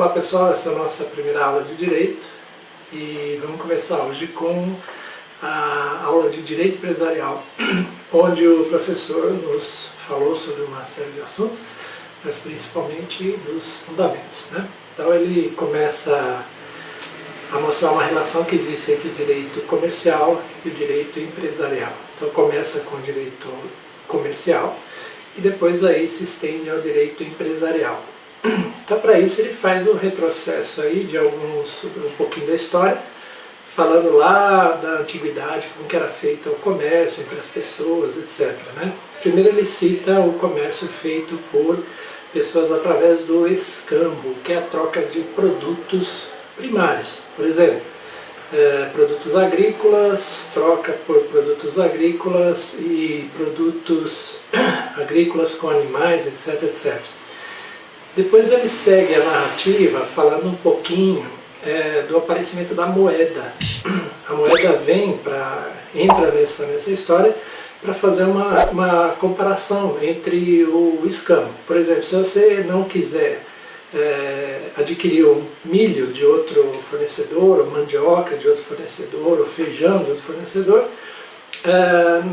Olá pessoal, essa é a nossa primeira aula de Direito e vamos começar hoje com a aula de Direito Empresarial, onde o professor nos falou sobre uma série de assuntos, mas principalmente dos fundamentos, né? Então ele começa a mostrar uma relação que existe entre o direito comercial e o direito empresarial. Então começa com o direito comercial e depois aí se estende ao direito empresarial. Então para isso ele faz um retrocesso aí de um pouquinho da história, falando lá da antiguidade, como que era feito o comércio entre as pessoas, etc. Né? Primeiro ele cita o comércio feito por pessoas através do escambo, que é a troca de produtos primários. Por exemplo, produtos agrícolas, troca por produtos agrícolas e produtos agrícolas com animais, etc, etc. Depois ele segue a narrativa falando um pouquinho do aparecimento da moeda. A moeda entra nessa história para fazer uma comparação entre o escambo. Por exemplo, se você não quiser adquirir um milho de outro fornecedor, ou mandioca de outro fornecedor, ou feijão de outro fornecedor,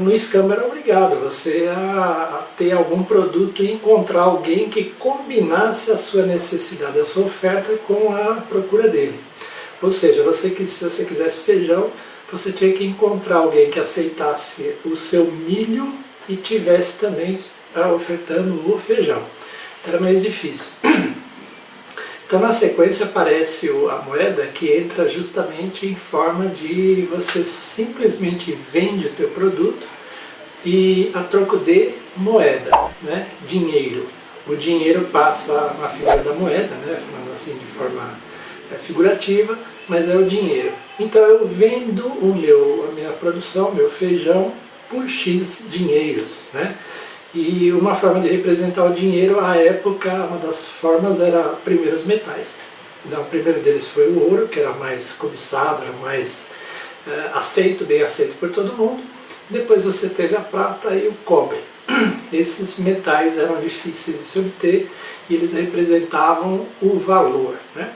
no escambo era obrigado você a ter algum produto e encontrar alguém que combinasse a sua necessidade, a sua oferta com a procura dele. Ou seja, se você quisesse feijão, você tinha que encontrar alguém que aceitasse o seu milho e tivesse também ofertando o feijão. Então era mais difícil. Então na sequência aparece a moeda, que entra justamente em forma de você simplesmente vende o teu produto e a troco de moeda, né? Dinheiro. O dinheiro passa na figura da moeda, né? Falando assim de forma figurativa, mas é o dinheiro. Então eu vendo a minha produção, meu feijão, por X dinheiros, né? E uma forma de representar o dinheiro, à época, uma das formas era primeiro os metais. Então, o primeiro deles foi o ouro, que era mais cobiçado, era mais bem aceito por todo mundo. Depois você teve a prata e o cobre. Esses metais eram difíceis de se obter e eles representavam o valor, né?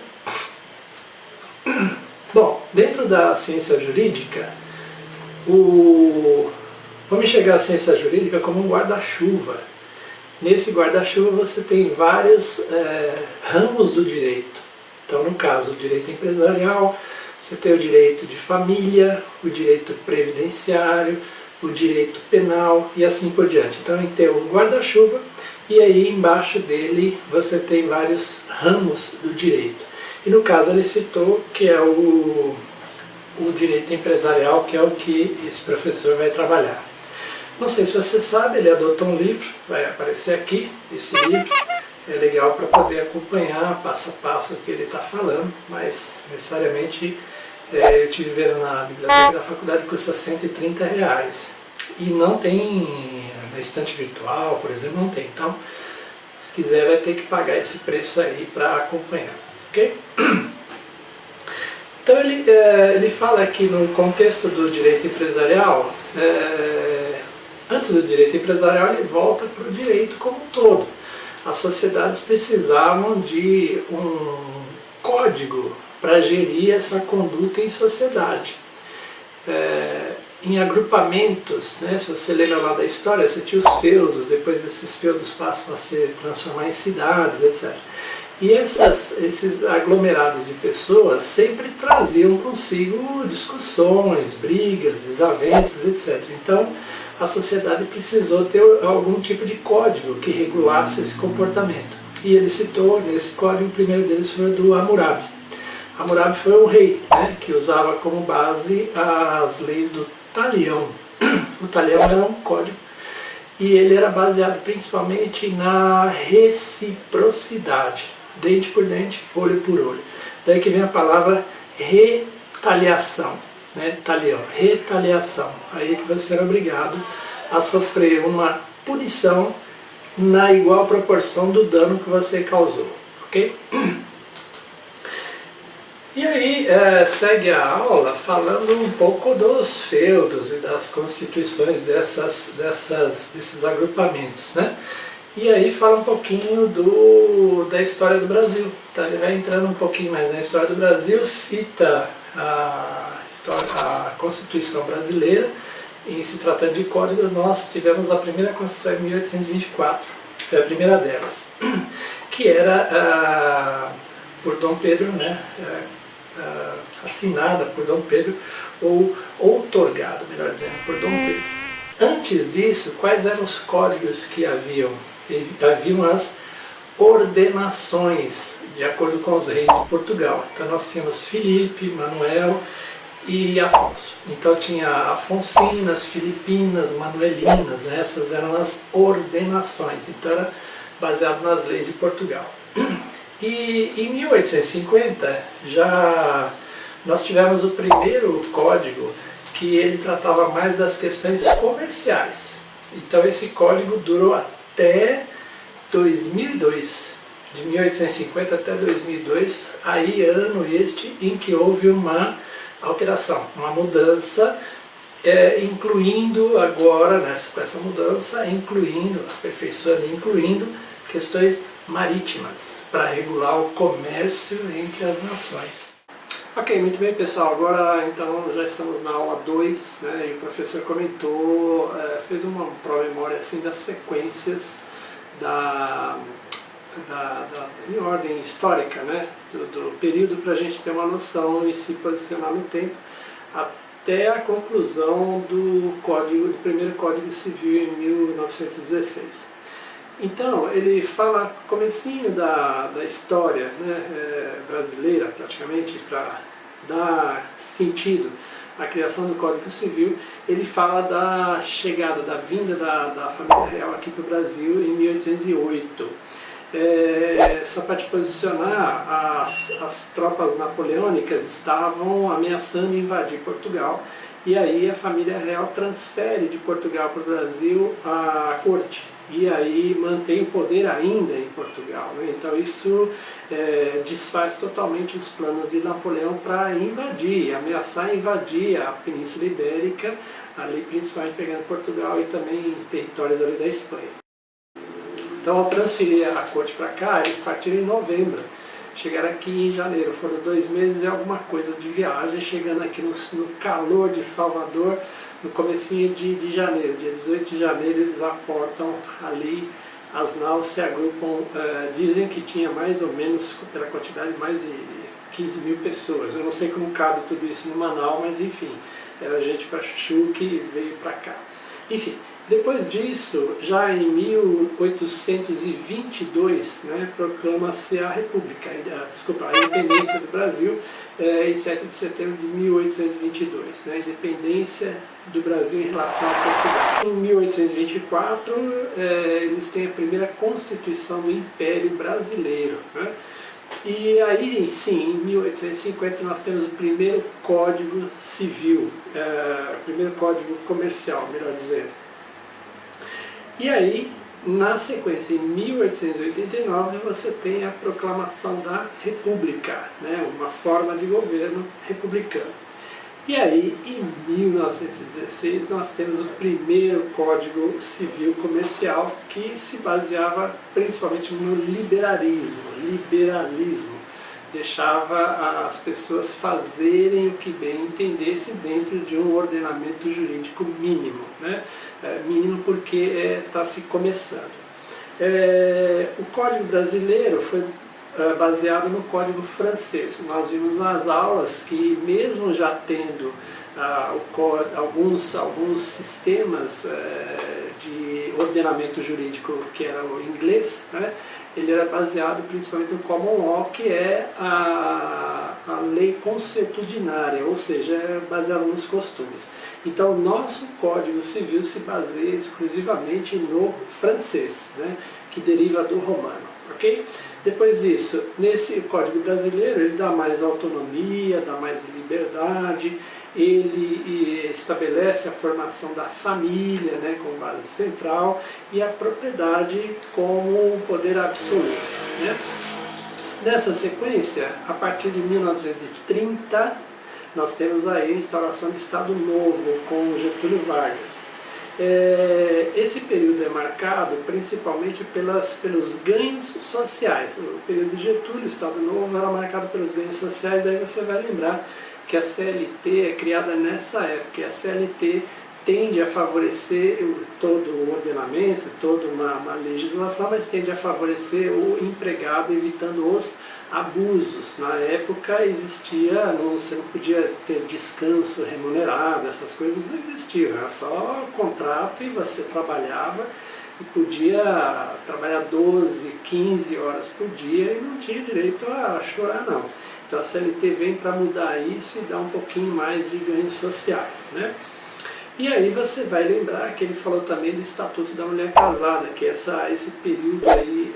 Bom, dentro da ciência jurídica, vamos enxergar a ciência jurídica como um guarda-chuva. Nesse guarda-chuva você tem vários ramos do direito. Então, no caso, o direito empresarial, você tem o direito de família, o direito previdenciário, o direito penal e assim por diante. Então, tem um guarda-chuva e aí embaixo dele você tem vários ramos do direito. E no caso ele citou que é o direito empresarial, que é o que esse professor vai trabalhar. Não sei se você sabe, ele adotou um livro, vai aparecer aqui, esse livro. É legal para poder acompanhar passo a passo o que ele está falando, mas necessariamente eu estive vendo na biblioteca da faculdade, custa R$130. E não tem na estante virtual, por exemplo, não tem. Então, se quiser vai ter que pagar esse preço aí para acompanhar, ok? Então ele fala que no contexto do direito empresarial, antes do direito empresarial ele volta para o direito como um todo. As sociedades precisavam de um código para gerir essa conduta em sociedade. Em agrupamentos, né, se você lembra lá da história, você tinha os feudos, depois esses feudos passam a se transformar em cidades, etc. E esses aglomerados de pessoas sempre traziam consigo discussões, brigas, desavenças, etc. Então, a sociedade precisou ter algum tipo de código que regulasse esse comportamento. E ele citou nesse código, o primeiro deles foi o do Hammurabi. Hammurabi foi um rei, né, que usava como base as leis do Talião. O Talião era um código e ele era baseado principalmente na reciprocidade. Dente por dente, olho por olho. Daí que vem a palavra retaliação, né? Talião, retaliação. Aí que você era obrigado a sofrer uma punição na igual proporção do dano que você causou, ok? E aí segue a aula falando um pouco dos feudos e das constituições desses agrupamentos, né? E aí fala um pouquinho da história do Brasil. Então ele vai entrando um pouquinho mais na história do Brasil, cita a Constituição brasileira. Em se tratando de código, nós tivemos a primeira Constituição em 1824, foi a primeira delas, que era por Dom Pedro, né, assinada por Dom Pedro, ou outorgada, melhor dizendo, por Dom Pedro. Antes disso, quais eram os códigos que haviam? Haviam as ordenações, de acordo com os reis de Portugal. Então nós tínhamos Filipe, Manuel e Afonso. Então tinha Afonsinas, Filipinas, Manuelinas, né? Essas eram as ordenações. Então era baseado nas leis de Portugal. E em 1850 já nós tivemos o primeiro código que ele tratava mais das questões comerciais. Então esse código durou até 2002, de 1850 até 2002, aí ano este em que houve uma alteração, uma mudança, incluindo agora, com essa mudança, aperfeiçoando, incluindo questões marítimas, para regular o comércio entre as nações. Ok, muito bem pessoal, agora então já estamos na aula 2, né, e o professor comentou, fez uma pró-memória assim, das sequências em ordem histórica, né, do período, para a gente ter uma noção e se posicionar no tempo, até a conclusão do primeiro Código Civil em 1916. Então, ele fala comecinho da história, né, brasileira, praticamente, para dar sentido à criação do Código Civil. Ele fala da chegada, da vinda da família real aqui para o Brasil em 1808. Só para te posicionar, as tropas napoleônicas estavam ameaçando invadir Portugal, e aí a família real transfere de Portugal para o Brasil a corte, e aí mantém o poder ainda em Portugal, né? Então isso desfaz totalmente os planos de Napoleão para invadir, ameaçar invadir a Península Ibérica, ali principalmente pegando Portugal e também territórios ali da Espanha. Então, ao transferir a corte para cá, eles partiram em novembro, chegaram aqui em janeiro, foram 2 meses e alguma coisa de viagem, chegando aqui no calor de Salvador, no comecinho de janeiro, dia 18 de janeiro, eles aportam ali, as naus se agrupam, dizem que tinha mais ou menos, pela quantidade, mais de 15 mil pessoas. Eu não sei como cabe tudo isso numa nau, mas enfim, era gente para chuchu que veio para cá. Enfim, depois disso, já em 1822, né, proclama-se a República, a independência do Brasil, em 7 de setembro de 1822, né, a independência do Brasil em relação a Portugal. Em 1824, eles têm a primeira Constituição do Império Brasileiro, né? E aí, sim, em 1850 nós temos o primeiro Código Civil, o primeiro Código Comercial, melhor dizendo. E aí, na sequência, em 1889, você tem a proclamação da República, né, uma forma de governo republicano. E aí, em 1916, nós temos o primeiro Código Civil Comercial, que se baseava principalmente no liberalismo, deixava as pessoas fazerem o que bem entendesse dentro de um ordenamento jurídico mínimo, né? Mínimo porque está se começando. O Código Brasileiro foi baseado no Código Francês. Nós vimos nas aulas que, mesmo já tendo alguns sistemas de ordenamento jurídico que era o inglês, né, ele era baseado principalmente no Common Law, que é a lei consuetudinária, ou seja, é baseado nos costumes. Então, o nosso Código Civil se baseia exclusivamente no francês, né, que deriva do romano, ok? Depois disso, nesse Código Brasileiro, ele dá mais autonomia, dá mais liberdade, ele estabelece a formação da família, né, como base central, e a propriedade como um poder absoluto, né? Nessa sequência, a partir de 1930, nós temos aí a instauração do Estado Novo com Getúlio Vargas. Esse período é marcado principalmente pelos ganhos sociais. O período de Getúlio, o Estado Novo, era marcado pelos ganhos sociais, aí você vai lembrar que a CLT é criada nessa época, e a CLT tende a favorecer todo o ordenamento, toda uma legislação, mas tende a favorecer o empregado, evitando os abusos. Na época existia, você não podia ter descanso remunerado, essas coisas não existiam, era só contrato e você trabalhava e podia trabalhar 12, 15 horas por dia e não tinha direito a chorar não. Então a CLT vem para mudar isso e dar um pouquinho mais de ganhos sociais, né? E aí você vai lembrar que ele falou também do Estatuto da Mulher Casada, que esse período aí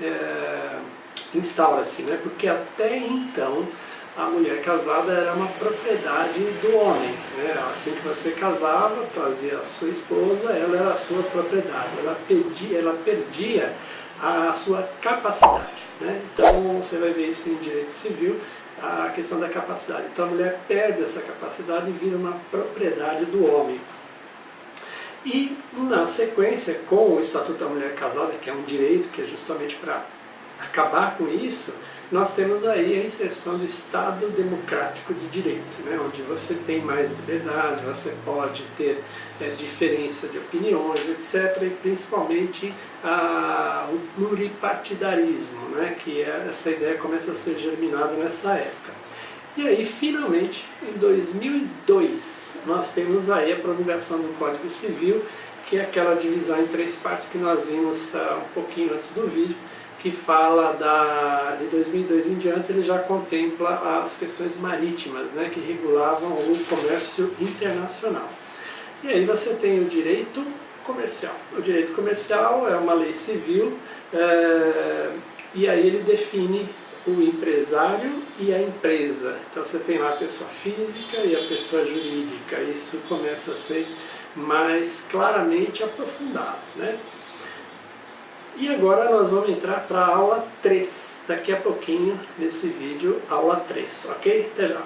instaura-se, né? Porque até então a mulher casada era uma propriedade do homem, né? Assim que você casava, trazia a sua esposa, ela era a sua propriedade, ela perdia a sua capacidade, né? Então você vai ver isso em direito civil, a questão da capacidade. Então a mulher perde essa capacidade e vira uma propriedade do homem. E na sequência, com o Estatuto da Mulher Casada, que é um direito que é justamente para acabar com isso, nós temos aí a inserção do Estado Democrático de Direito, né, onde você tem mais liberdade, você pode ter diferença de opiniões, etc., e principalmente o pluripartidarismo, né, que essa ideia começa a ser germinada nessa época. E aí, finalmente, em 2002, nós temos aí a promulgação do Código Civil, que é aquela divisão em 3 partes que nós vimos um pouquinho antes do vídeo, que fala de 2002 em diante, ele já contempla as questões marítimas, né, que regulavam o comércio internacional. E aí você tem o direito comercial. O direito comercial é uma lei civil, e aí ele define o empresário e a empresa. Então você tem lá a pessoa física e a pessoa jurídica. Isso começa a ser mais claramente aprofundado, né? E agora nós vamos entrar para a aula 3, daqui a pouquinho nesse vídeo, aula 3, ok? Até já!